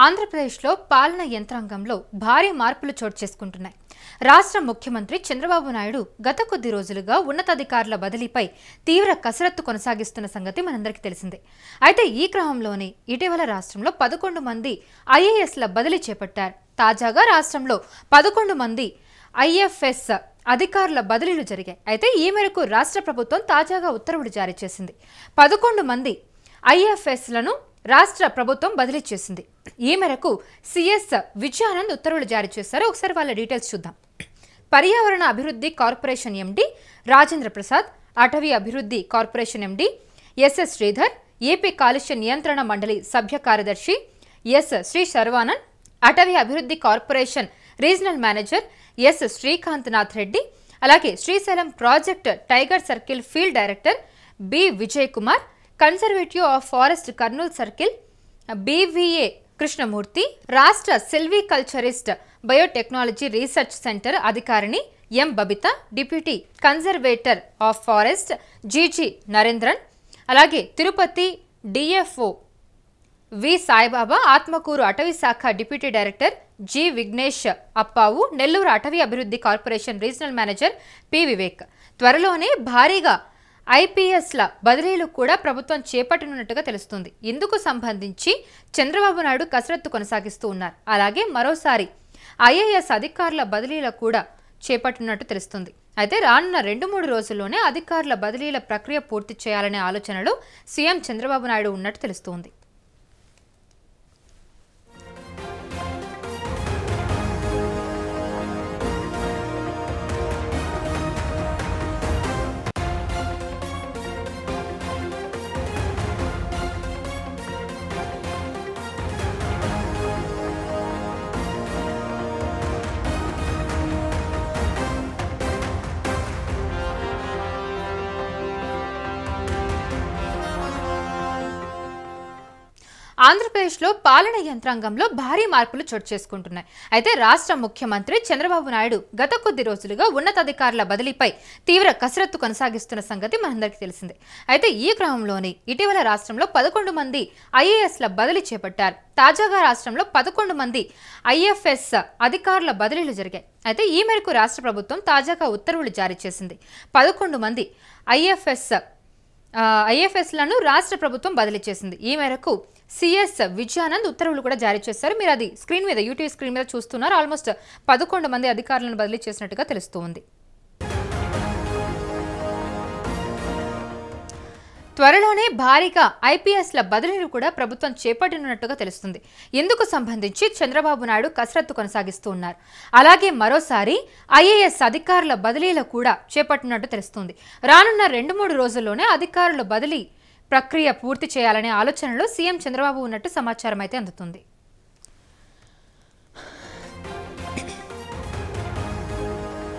ఆంధ్రప్రదేశ్లో పాలన యంత్రాంగంలో భారీ మార్పులు చోటు చేసుకుంటున్నాయి. రాష్ట్ర ముఖ్యమంత్రి చంద్రబాబు నాయుడు గత కొద్ది రోజులుగా ఉన్నతాధికారుల బదిలీపై తీవ్ర కసరత్తు కొనసాగిస్తున్న సంగతి మనందరికీ తెలిసిందే. అయితే ఈ క్రమంలోనే ఇటీవల రాష్ట్రంలో 11 మంది ఐఏఎస్ల బదిలీ చేపట్టారు. తాజాగా రాష్ట్రంలో 11 మంది ఐఎఫ్ఎస్ అధికారుల బదిలీలు జరిగాయి. అయితే ఈ మేరకు రాష్ట్ర ప్రభుత్వం తాజాగా ఉత్తర్వులు జారీ చేసింది. 11 మంది ఐఎఫ్ఎస్లను రాష్ట్ర ప్రభుత్వం బదిలీ చేసింది. ఈ మేరకు సిఎస్ విజయానంద్ ఉత్తర్వులు జారీ చేశారు. ఒకసారి వాళ్ళ డీటెయిల్స్ చూద్దాం. పర్యావరణ అభివృద్ధి కార్పొరేషన్ ఎండి రాజేంద్ర ప్రసాద్, అటవీ అభివృద్ధి corporation MD SS Sridhar, AP కాలుష్య నియంత్రణ మండలి సభ్య కార్యదర్శి ఎస్ శ్రీ శర్వానంద్, అటవీ అభివృద్ధి corporation regional manager S Srikanth Nath Reddy, అలాగే Srisailam project tiger circle field director B Vijay Kumar, conservative of forest Kurnool circle B V A Krishnamurthy, రాష్ట్ర సిల్వికల్చరిస్ట్ బయోటెక్నాలజీ రీసెర్చ్ సెంటర్ అధికారిని M Babitha, deputy conservator of forest G G Narendran, అలాగే తిరుపతి డిఎఫ్ఓ వి సాయిబాబా, ఆత్మకూరు అటవీ శాఖ deputy director G Vignesh Appavu, Nellore అటవీ అభివృద్ధి corporation regional manager P Vivek. త్వరలోనే భారీగా ఐపీఎస్ల బదిలీలు కూడా ప్రభుత్వం చేపట్టనున్నట్టుగా తెలుస్తుంది. ఇందుకు సంబంధించి చంద్రబాబు నాయుడు కసరత్తు కొనసాగిస్తూ ఉన్నారు. అలాగే మరోసారి ఐఏఎస్ అధికారుల బదిలీలు కూడా చేపట్టనున్నట్టు తెలుస్తుంది. అయితే రానున్న 2-3 రోజుల్లోనే అధికారుల బదిలీల ప్రక్రియ పూర్తి చేయాలనే ఆలోచనలో సీఎం చంద్రబాబు నాయుడు ఉన్నట్టు తెలుస్తోంది. ఆంధ్రప్రదేశ్లో పాలన యంత్రాంగంలో భారీ మార్పులు చోటు చేసుకుంటున్నాయి. అయితే రాష్ట్ర ముఖ్యమంత్రి చంద్రబాబు నాయుడు గత కొద్ది రోజులుగా ఉన్నతాధికారుల బదిలీపై తీవ్ర కసరత్తు కొనసాగిస్తున్న సంగతి మనందరికీ తెలిసిందే. అయితే ఈ క్రమంలోనే ఇటీవల రాష్ట్రంలో 11 మంది ఐఏఎస్ల బదిలీ చేపట్టారు. తాజాగా రాష్ట్రంలో 11 మంది ఐఎఫ్ఎస్ అధికారుల బదిలీలు జరిగాయి. అయితే ఈ మేరకు రాష్ట్ర ప్రభుత్వం తాజాగా ఉత్తర్వులు జారీ చేసింది. 11 మంది ఐఎఫ్ఎస్లను రాష్ట్ర ప్రభుత్వం బదిలీ చేసింది. ఈ మేరకు సిఎస్ విజయానంద్ ఉత్తర్వులు కూడా జారీ చేశారు. మీరు అది స్క్రీన్ మీద యూట్యూబ్ స్క్రీన్ మీద చూస్తున్నారు. ఆల్మోస్ట్ 11 మంది అధికారులను బదిలీ చేసినట్టుగా తెలుస్తోంది. త్వరలోనే భారీగా ఐపీఎస్ల బదిలీలు కూడా ప్రభుత్వం చేపట్టనున్నట్టుగా తెలుస్తుంది. ఇందుకు సంబంధించి చంద్రబాబు నాయుడు కసరత్తు కొనసాగిస్తూ ఉన్నారు. అలాగే మరోసారి ఐఏఎస్ అధికారుల బదిలీలు కూడా చేపట్టినట్టు తెలుస్తుంది. రానున్న 2-3 రోజుల్లోనే అధికారుల బదిలీ ప్రక్రియ పూర్తి చేయాలనే ఆలోచనలో సీఎం చంద్రబాబు ఉన్నట్టు సమాచారం అయితే అందుతుంది.